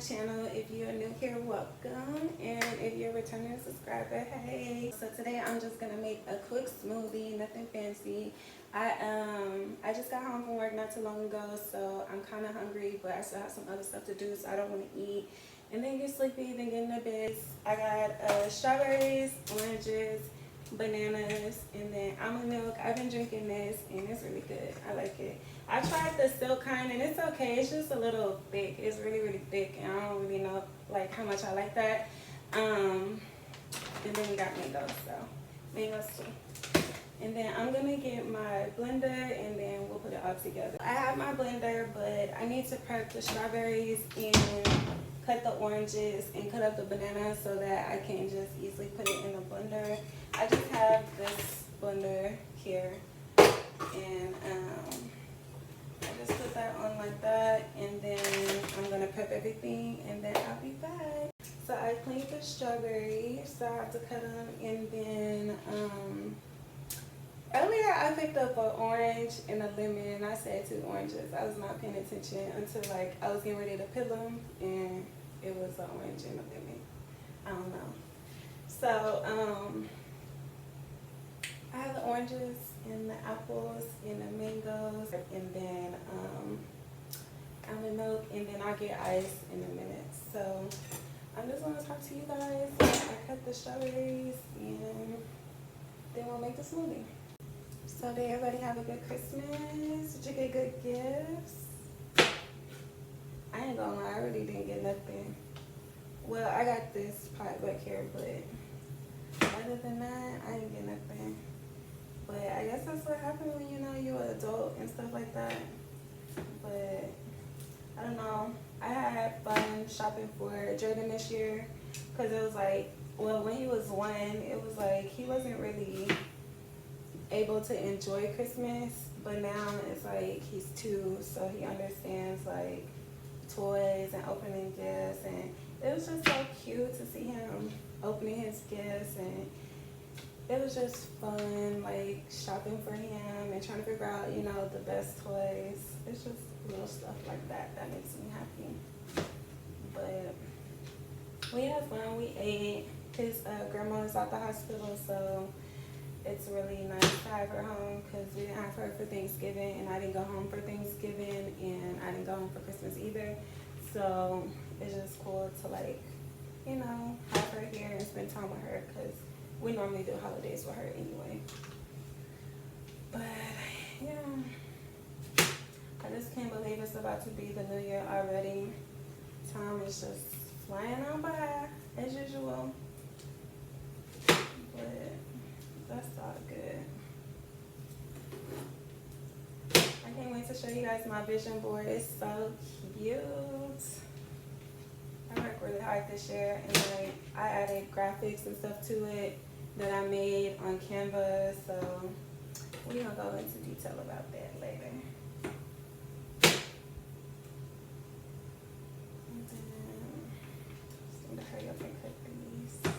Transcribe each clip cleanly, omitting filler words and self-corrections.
channel. If you're new here, welcome, and if you're a returning subscriber, hey. So today I'm just gonna make a quick smoothie, nothing fancy. I just got home from work not too long ago, so I'm kind of hungry, but I still have some other stuff to do, so I don't want to eat and then get sleepy, then get in the bed. I got strawberries, oranges, bananas, and then almond milk. I've been drinking this and it's really good. I like it. I tried the silk kind and it's okay. It's just a little thick. It's really thick, and I don't really know like how much I like that. And then we got mangoes, so mangoes too. And then I'm gonna get my blender and then we'll put it all together. I have my blender, but I need to prep the strawberries and cut the oranges and cut up the bananas so that I can just easily put it in the blender. I just have this blender here, and I just put that on like that, and then I'm gonna prep everything and then I'll be back. So I cleaned the strawberries, so I have to cut them, and then earlier I picked up an orange and a lemon, and I said 2 oranges. I was not paying attention until like I was getting ready to peel them, and it was an orange and a lemon. I don't know. So I have the oranges and the apples and the mangoes, and then almond milk, and then I'll get ice in a minute. So I'm just gonna talk to you guys. I cut the strawberries and then we'll make the smoothie. So did everybody have a good Christmas? Did you get good gifts? I ain't gonna lie, I really didn't get nothing. Well, I got this pot back here, but other than that, I didn't get nothing. But I guess that's what happens when you know you're an adult and stuff like that. But I don't know. I had fun shopping for Jordan this year, because it was like, well, when he was 1, it was like he wasn't really able to enjoy Christmas, but now it's like he's 2, so he understands like toys and opening gifts, and it was just so cute to see him opening his gifts, and it was just fun, like shopping for him and trying to figure out, you know, the best toys. It's just little stuff like that that makes me happy. But we had fun. We ate. His grandma is out the hospital, so it's really nice to have her home, because we didn't have her for Thanksgiving, and I didn't go home for Thanksgiving, and I didn't go home for Christmas either. So it's just cool to, like, you know, have her here and spend time with her, because we normally do holidays with her anyway. But yeah, I just can't believe it's about to be the new year already. Time is just flying on by as usual. But that's all good. I can't wait to show you guys my vision board. It's so cute. I worked really hard this year, and like I added graphics and stuff to it that I made on Canva, so we're gonna go into detail about that later. And then just need to hurry up and cut these.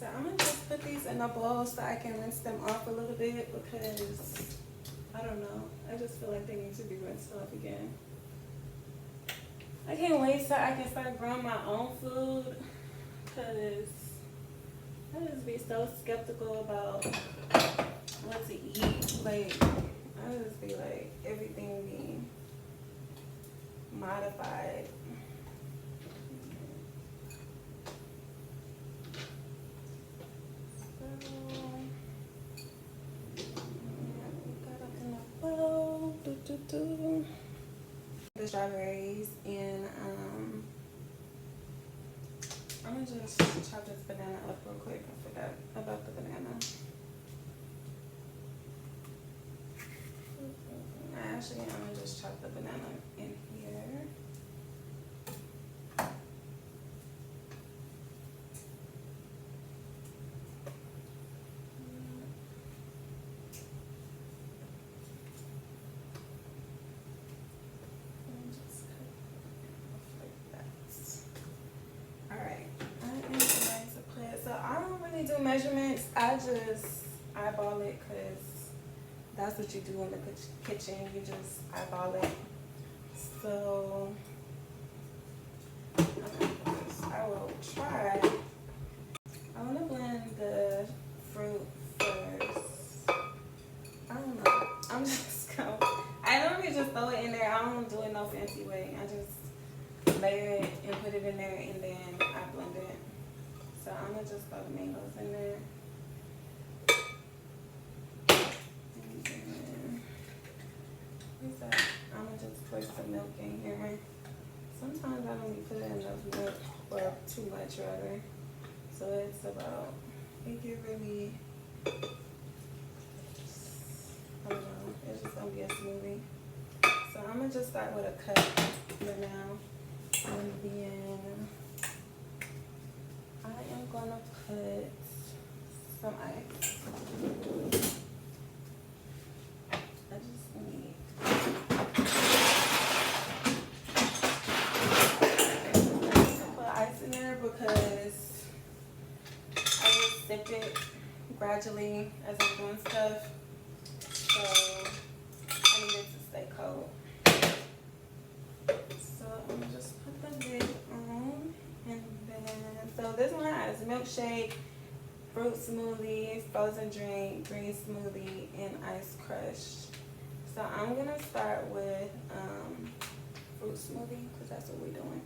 So I'm gonna just put these in a bowl so I can rinse them off a little bit, because I don't know, I just feel like they need to be rinsed off again. I can't wait so I can start growing my own food, because I just be so skeptical about what to eat. Like, I just be like, everything being modified. The strawberries, and I'm gonna just chop this banana up real quick. I forgot about the banana. I'm gonna just chop the banana in here. measurements, I just eyeball it because that's what you do in the kitchen. You just eyeball it. So I will try. I want to blend the fruit first. I don't know. I'm just going. I normally just throw it in there. I don't do it no fancy way. I just layer it and put it in there, and then I blend it. So I'm gonna just throw the mangoes in there. And then, what's that? I'm gonna just pour some milk in here. Sometimes I don't even put enough milk, or too much rather. So it's about, it get really, I don't know, it's just gonna be a smoothie. So I'm gonna just start with a cup for now. And then I am gonna put some ice. I just need, put ice in there because I just sip it gradually as I'm doing stuff. So I need it to stay cold. So I'm gonna just put the lid on, and then, so this one has milkshake, fruit smoothie, frozen drink, green smoothie, and ice crush. So I'm gonna start with fruit smoothie because that's what we're doing.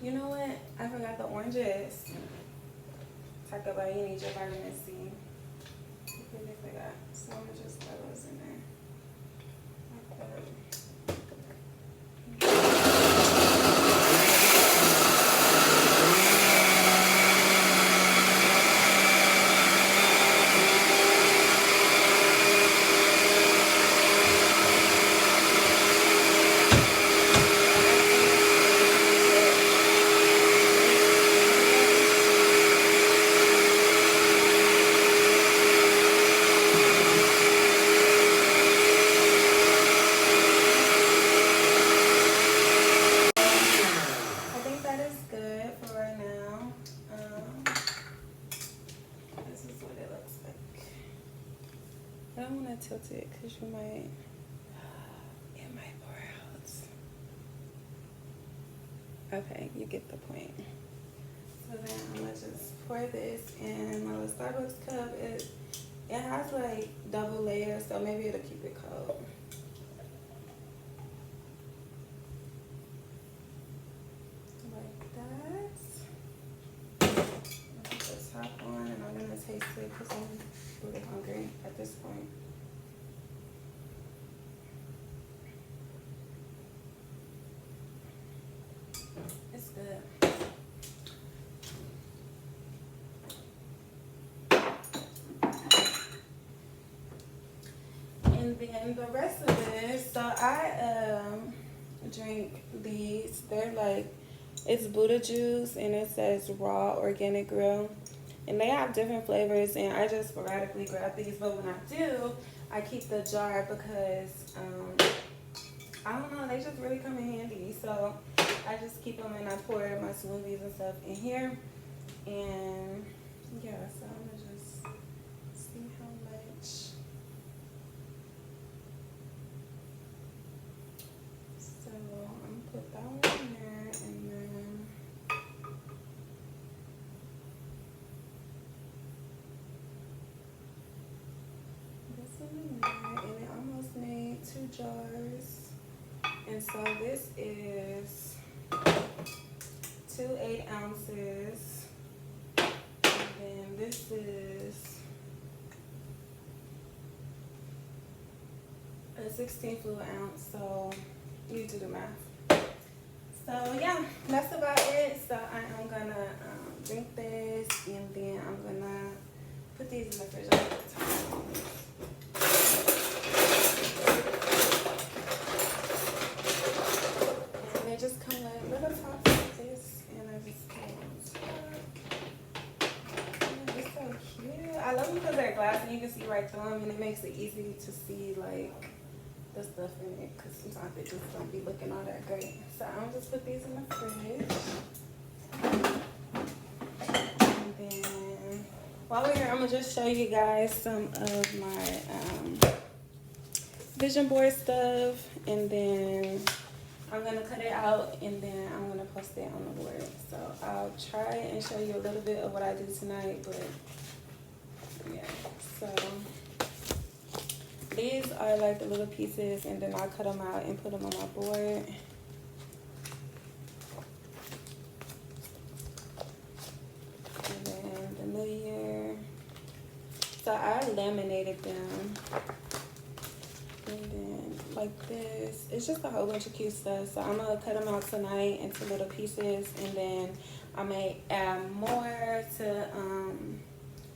You know what? I forgot the oranges. Talk about you need your vitamin C. Completely forgot. So I'm gonna just throw those in there. Like that. I don't want to tilt it because it might pour out. Okay, you get the point. So then I'm going to just pour this in my little Starbucks cup. It has like double layers, so maybe it'll keep it cold. Like that. I'll put the top on, and I'm going to taste it because I'm really hungry at this point. It's good. And then the rest of this, so I drink these. They're like, it's Buddha juice, and it says raw organic grill. And they have different flavors, and I just sporadically grab these. But when I do, I keep the jar because, I don't know, they just really come in handy. So I just keep them, and I pour my smoothies and stuff in here. And yeah, so I'm going to just see how much. So I'm going to put that one in there, and then this one in there, and it almost made 2 jars. And so this is 2 8-ounces, and then this is a 16 fluid ounce, so you do the math. So yeah, that's about it. So I am gonna drink this, and then I'm gonna put these in the refrigerator. And they just come with little tops like this, and I just put them on top. They're so cute. I love them because they're glass, and you can see right through them, and it makes it easy to see like the stuff in it because sometimes it just don't be looking all that great. So I'm gonna just put these in the fridge. And then while we're here, I'm gonna just show you guys some of my vision board stuff, and then I'm gonna cut it out and then I'm gonna post it on the board. So I'll try and show you a little bit of what I do tonight, but yeah. So these are like the little pieces, and then I'll cut them out and put them on my board. And then the new year. So I laminated them. And then like this. It's just a whole bunch of cute stuff. So I'm going to cut them out tonight into little pieces. And then I may add more to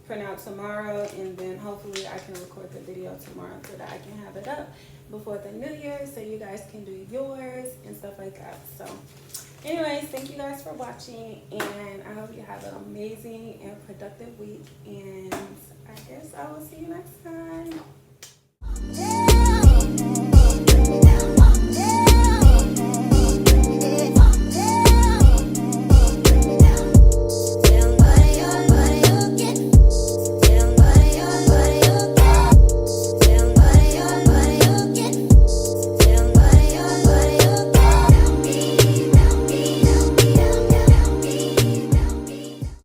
print out tomorrow, and then hopefully I can record the video tomorrow so that I can have it up before the new year so you guys can do yours and stuff like that. So anyways, thank you guys for watching, and I hope you have an amazing and productive week, and I guess I will see you next time.